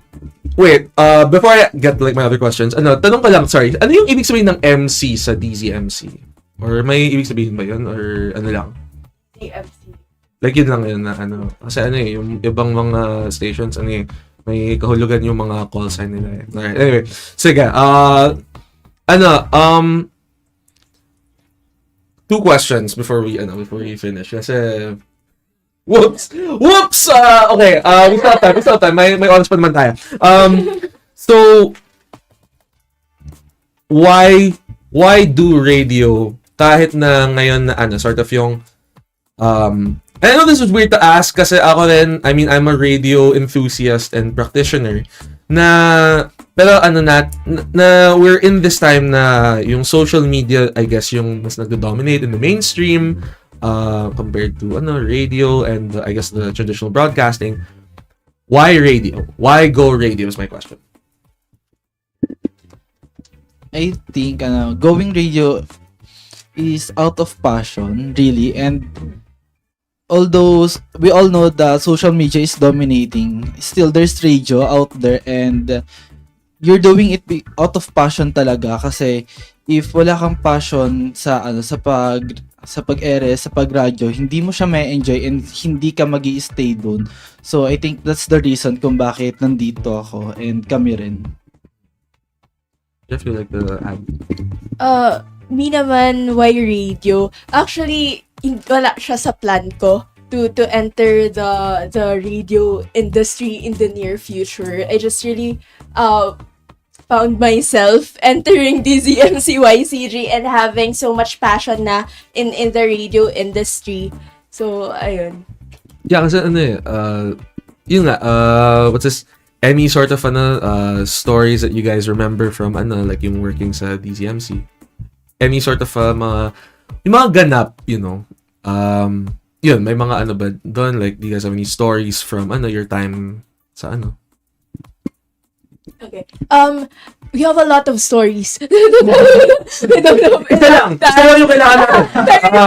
Wait, before I get to my other questions, tanong ko lang, sorry, ano yung ibig sabihin ng MC sa DZMC? Or may ibig sabihin ba yun? Or ano lang? DMC. Like yun lang yun na Kasi yung ibang mga stations, may kahulugan yung mga call sign nila. Alright, anyway. Sige, two questions before we finish. Kasi, whoops! Okay, we still have time. May oras pa naman tayo. So, why do radio kahit na ngayon na sort of yung, I know this is weird to ask kasi ako rin, I'm a radio enthusiast and practitioner pero na we're in this time na yung social media, I guess, yung mas nagdo-dominate in the mainstream compared to radio and I guess the traditional broadcasting. Why radio? Why go radio is my question. I think going radio is out of passion, really, and although we all know that social media is dominating, still there's radio out there and you're doing it out of passion talaga kasi if wala kang passion sa pag-ere, sa pag-radyo, hindi mo siya ma-enjoy and hindi ka magi-stay doon. So I think that's the reason kung bakit nandito ako and kami rin. I feel like the ad. Me naman, why radio? Actually, wala siya sa plan ko to enter the radio industry in the near future. I just really found myself entering DZMCYCG and having so much passion na in the radio industry. So, ayun. Yeah, kasi yun nga, what's this? Any sort of stories that you guys remember from like yung working sa DZMC? Any sort of yung mga ganap, yun, may mga ba doon, like, do you guys have any stories from your time sa Okay. We have a lot of stories. I don't know. Ito lang. Story yung kailangan natin.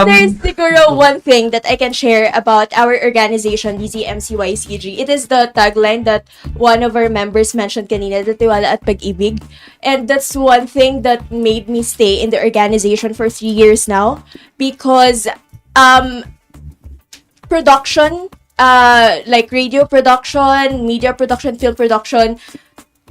There's siguro one thing that I can share about our organization, DZMCYCG. It is the tagline that one of our members mentioned kanina, the tiwala at pag-ibig. And that's one thing that made me stay in the organization for 3 years now. Because production, like radio production, media production, film production,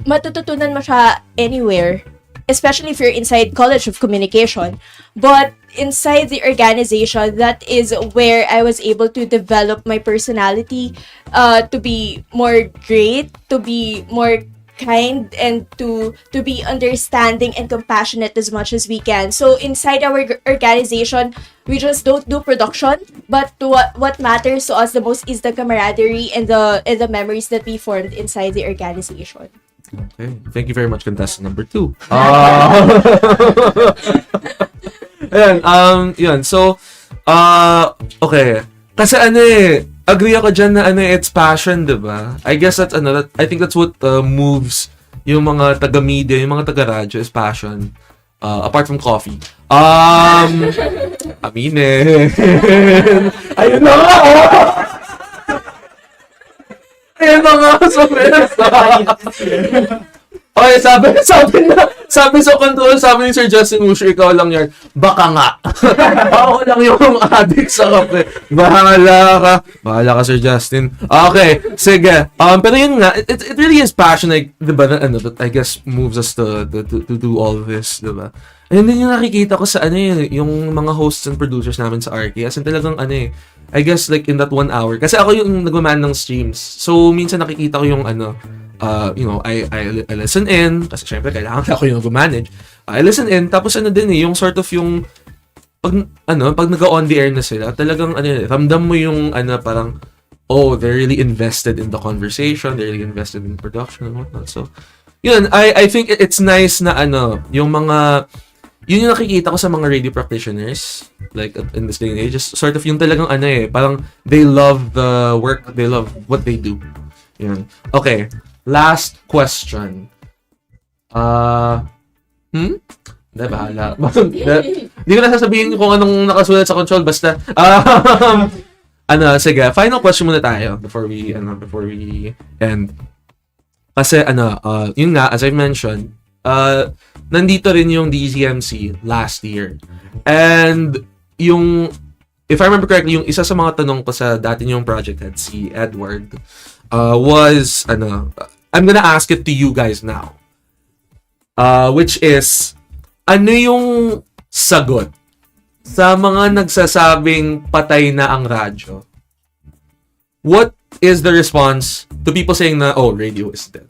matututunan mo siya anywhere, especially if you're inside College of Communication. But inside the organization, that is where I was able to develop my personality, to be more great, to be more kind and to be understanding and compassionate as much as we can. So inside our organization, we just don't do production, but what matters to us the most is the camaraderie and the memories that we formed inside the organization. Okay. Thank you very much, contestant number 2. Yun. So, okay. Kasi agree ako dyan na it's passion, diba? I guess that's I think that's what moves yung mga taga-media, yung mga taga-radyo is passion. Apart from coffee. Aminin. Ayun na nga! Ayun na nga! Okay, sabi sa control, sabi ni Sir Justin Usher, ikaw lang yan. Baka nga. Ako lang yung addict sa kape. Bahala ka, Sir Justin. Okay, sige. Pero yun nga, it really is passion, like, diba, that I guess moves us to do all this, diba? Ayun din yung nakikita ko sa yung mga hosts and producers namin sa RK. As in talagang I guess like in that 1 hour. Kasi ako yung nagmaman ng streams. So, minsan nakikita ko yung I listen in, kasi syempre kailangan ako yung manage. I listen in, tapos yung sort of yung pag nag-on the air na sila, talagang ramdam mo yung parang they're really invested in the conversation, they're really invested in production and whatnot. So, yun, I think it's nice na yung mga yun yung nakikita ko sa mga radio practitioners like in this day and age, just sort of yung talagang parang they love the work, they love what they do. Yun. Okay. Last question. Hindi, bahala. Hindi ko na sasabihin kung anong nakasulat sa control, basta. Sige, final question muna tayo before we end. Kasi, yun nga, as I mentioned, nandito rin yung DZMC last year. And, if I remember correctly, yung isa sa mga tanong ko sa dati yung project head, si Edward, was, I'm gonna ask it to you guys now. Which is, ano yung sagot sa mga nagsasabing patay na ang radyo? What is the response to people saying na, radio is dead?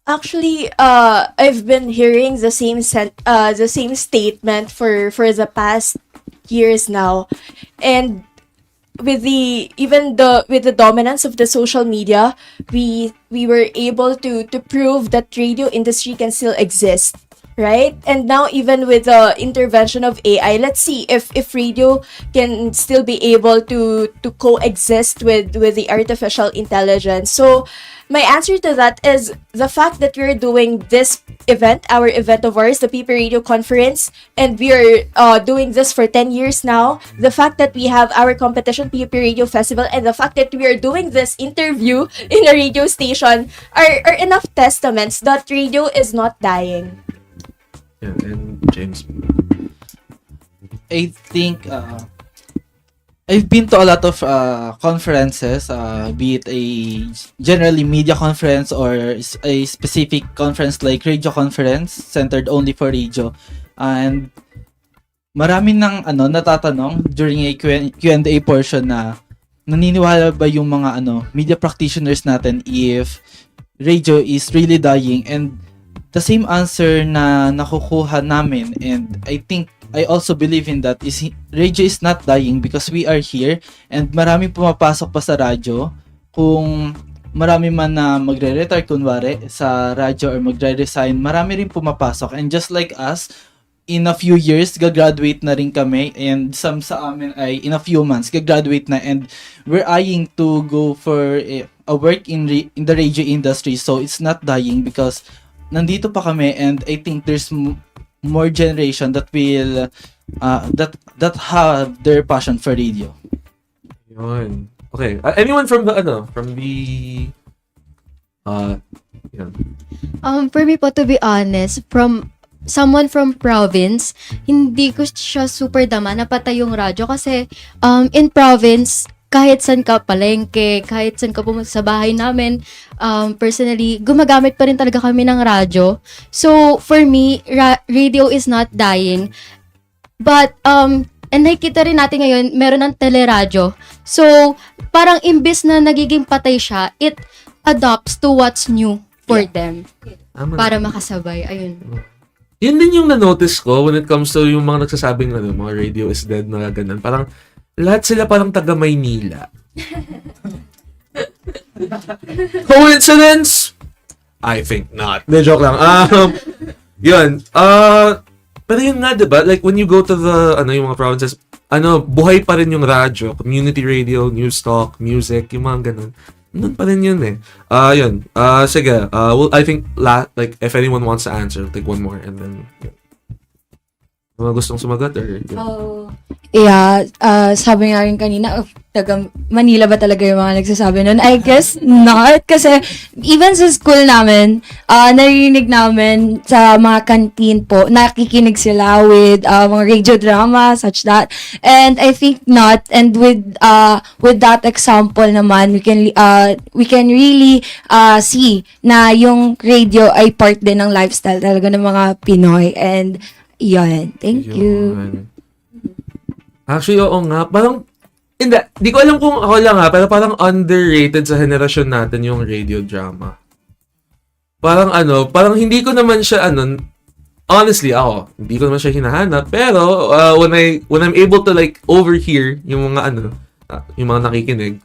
Actually, I've been hearing the same statement for the past years now, and with the dominance of the social media, we were able to prove that radio industry can still exist, right? And now even with the intervention of AI, let's see if radio can still be able to coexist with the artificial intelligence. So my answer to that is the fact that we're doing this event, our event of ours, the PUP Radio Conference, and we are doing this for 10 years now. The fact that we have our competition, PUP Radio Festival, and the fact that we are doing this interview in a radio station are enough testaments that radio is not dying. Yeah, and James? I think I've been to a lot of conferences, be it a generally media conference or a specific conference like radio conference centered only for radio. And marami nang natatanong during a Q&A portion na naniniwala ba yung mga media practitioners natin if radio is really dying, and the same answer na nakukuha namin, and I also believe in that, is radio is not dying because we are here, and maraming pumapasok pa sa radyo. Kung marami man na magre-retire kunwari sa radyo or magre-resign, marami rin pumapasok, and just like us, in a few years gagraduate na rin kami, and some sa amin ay in a few months gagraduate na, and we're eyeing to go for a work in the radio industry. So it's not dying because nandito pa kami, and I think there's more generation that will that have their passion for radio. Yun. Okay. Anyone from the For me po, to be honest, from someone from province, hindi ko siya super dama na patay yung radyo kasi in province, kahit saan ka palengke, kahit saan ka pumunta sa bahay namin, personally, gumagamit pa rin talaga kami ng radyo. So, for me, radio is not dying. But, and nakikita rin natin ngayon, meron ng teleradyo. So, parang imbis na nagiging patay siya, it adapts to what's new for them. Tama Para naman. makasabay. Ayun. Yun din yung na-notice ko when it comes to yung mga nagsasabing mga radio is dead na ganun. Parang lahat sila parang taga Maynila. Coincidence? I think not. De, joke lang. Yun. Pero yun nga, diba? Like, when you go to the, yung mga provinces, buhay pa rin yung radyo, community radio, news talk, music, yung mga ganun. Nun pa rin yun eh. Yun. Sige. Well, I think, like, if anyone wants to answer, take one more and then, yun. Mga gustong sumagot or... Yeah, sabi nga rin kanina, taga Manila ba talaga yung mga nagsasabi nun? I guess not. Kasi even sa school namin, narinig namin sa mga canteen po, nakikinig sila with mga radio drama, such that. And I think not. And with that example naman, we can really see na yung radio ay part din ng lifestyle talaga ng mga Pinoy. And yun. Thank you. Actually, oo nga. Parang, di ko alam kung ako lang pero parang underrated sa henerasyon natin yung radio drama. Parang parang hindi ko naman siya, honestly, ako, hindi ko naman siya hinahanap. Pero, when I'm able to like overhear yung mga yung mga nakikinig,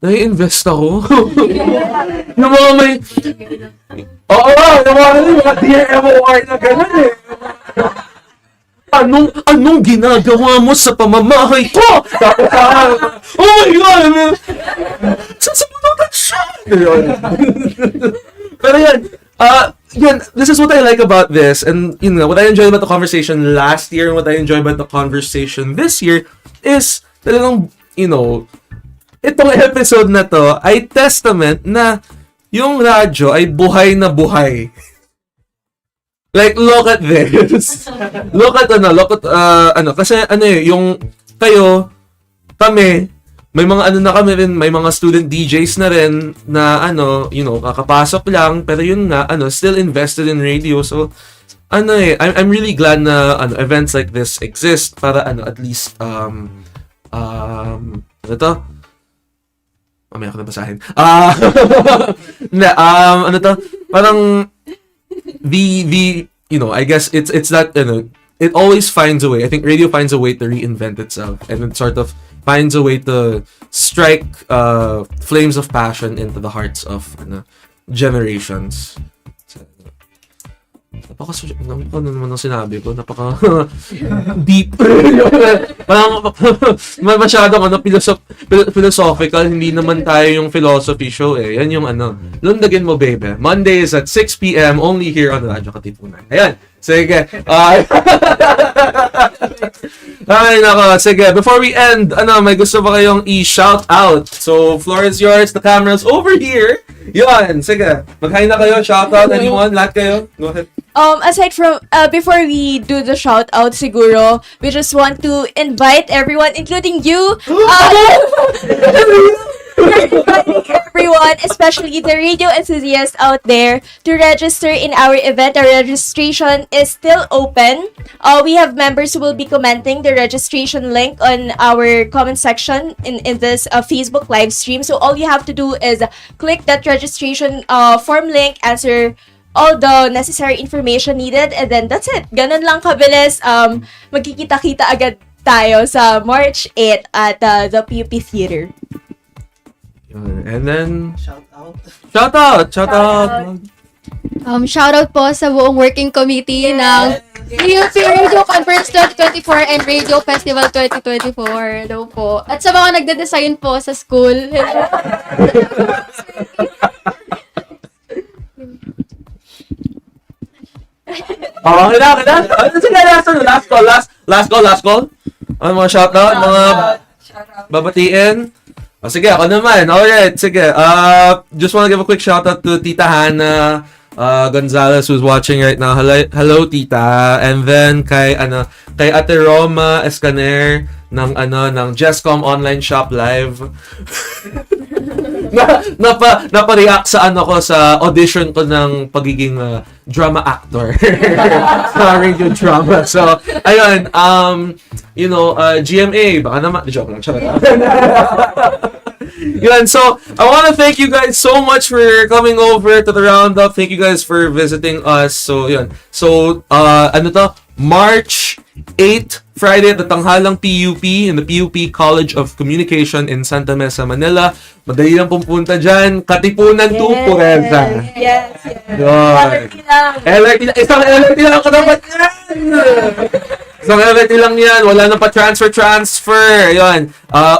nai-invest ako. Yung mga may, yung mga Dear MOR na gano'n eh. Anong ginagawa mo sa pamamahay ko? Oh my God! Saan mo naman siya? Pero yan, this is what I like about this. And what I enjoyed about the conversation last year and what I enjoyed about the conversation this year is talagang, itong episode na to ay testament na yung radyo ay buhay na buhay. Like, look at this. Look at, kasi yung kayo, kami, may mga na kami rin, may mga student DJs na rin na, kakapasok lang, pero yun nga, still invested in radio. So, I'm really glad na, events like this exist para, at least, mamaya ko na basahin. Parang, I guess it's that, it always finds a way. I think radio finds a way to reinvent itself, and it sort of finds a way to strike flames of passion into the hearts of generations. Ano naman ang sinabi ko? Napaka deep. Parang masyadong philosophical. Hindi naman tayo yung philosophy show eh. Yan yung Lundagin mo, baby. Mondays at 6 p.m. only here on Radyo Katipunan. Ayan. Sige. Ay, nako. Sige. Before we end, may gusto ba kayong i-shout out? So, floor is yours. The camera's over here. Yun. Sige. Mag-hi na kayo. Shout out anyone. Lahat kayo. Go ahead. Aside from, before we do the shout out, siguro, we just want to invite everyone, including you, inviting everyone, especially the radio enthusiasts out there, to register in our event. Our registration is still open. We have members who will be commenting the registration link on our comment section in this Facebook live stream. So all you have to do is click that registration form link, answer all the necessary information needed, and then that's it. Ganun lang kabilis. Magkikita-kita agad tayo sa March 8 at the PUP Theater. And then, Shout out. Shout out po sa buong working committee ng PUP Radio Conference 2024 and Radio Festival 2024. Hello po. At sa mga nagde-design po sa school. Hello. Sige, last call. Ano mga shoutout? Mga babatiin? Sige, ako naman. Alright, sige. Just wanna give a quick shoutout to Tita Hannah Gonzalez who's watching right now. Hello, Tita. And then kay Ate Roma Escaner ng Jescom Online Shop Live. Napa-react sa sa audition ko ng pagiging drama actor sa radio drama. So, ayun, GMA, baka naman, joke lang, charot. Yun, so, I want to thank you guys so much for coming over to the Roundup. Thank you guys for visiting us. So, yun. So, March 8, Friday at the Tanghalang PUP in the PUP College of Communication in Santa Mesa, Manila. Madali lang pumunta dyan. Katipunan to Pureza. Yes. LRT lang. Isang LRT lang ako dapat yan. Isang LRT lang yan. Wala na pa transfer. Yun.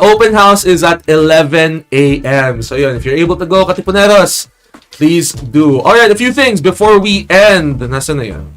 Open house is at 11 a.m. So yun, if you're able to go, Katipuneros, please do. Alright, a few things before we end. Nasaan na yan?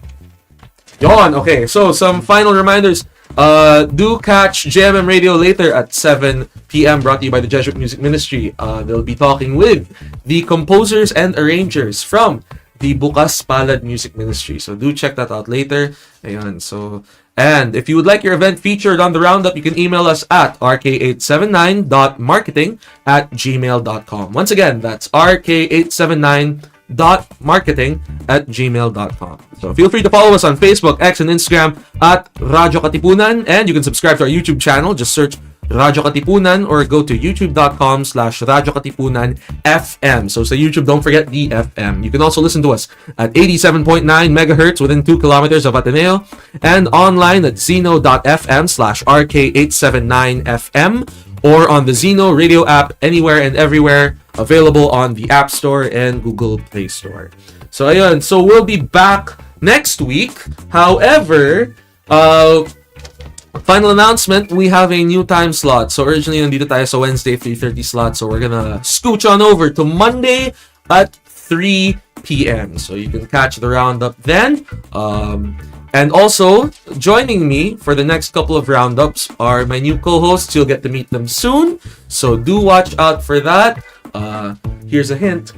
Yon, okay. So, some final reminders. Do catch JMM Radio later at 7 p.m. brought to you by the Jesuit Music Ministry. They'll be talking with the composers and arrangers from the Bukas Palad Music Ministry. So, do check that out later. Ayan, so... And if you would like your event featured on the Roundup, you can email us at rk879.marketing@gmail.com. Once again, that's rk879.marketing@gmail.com. So feel free to follow us on Facebook, X, and Instagram at Radyo Katipunan, and you can subscribe to our YouTube channel. Just search Radyo Katipunan or go to youtube.com/Radyo Katipunan FM. So sa YouTube, don't forget the FM. You can also listen to us at 87.9 megahertz within 2 kilometers of Ateneo and online at zeno.fm/RK879FM or on the Zeno radio app anywhere and everywhere, available on the App Store and Google Play Store. So ayun, so we'll be back next week. However, final announcement, we have a new time slot. So originally, nandito tayo sa Wednesday 3:30 slot. So we're gonna scooch on over to Monday at 3 p.m. So you can catch the Roundup then. And also, joining me for the next couple of Roundups are my new co-hosts. You'll get to meet them soon. So do watch out for that. Here's a hint.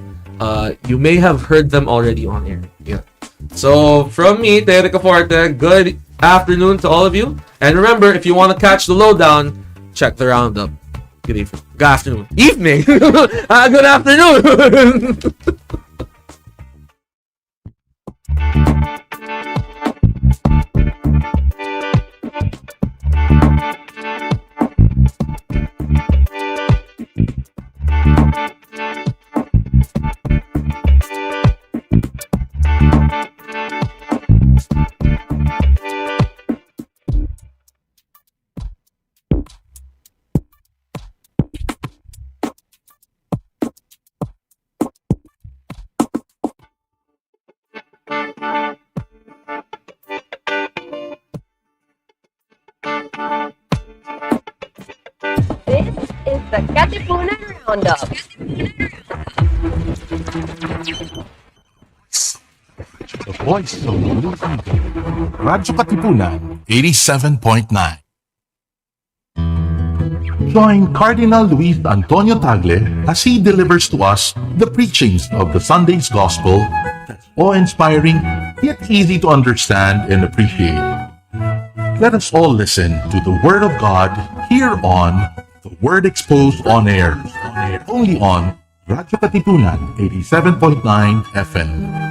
You may have heard them already on air. Yeah. So from me, Ricaforte, good afternoon to all of you. And remember, if you want to catch the lowdown, check the Roundup. Good evening. Good afternoon. Evening. Good afternoon. The Katipunan Roundup. The voice of the Blue Eagle. Radyo Katipunan, 87.9. Join Cardinal Luis Antonio Tagle as he delivers to us the preachings of the Sunday's Gospel that's awe-inspiring, yet easy to understand and appreciate. Let us all listen to the Word of God here on The Word Exposed on Air, only on Radyo Katipunan 87.9 FM.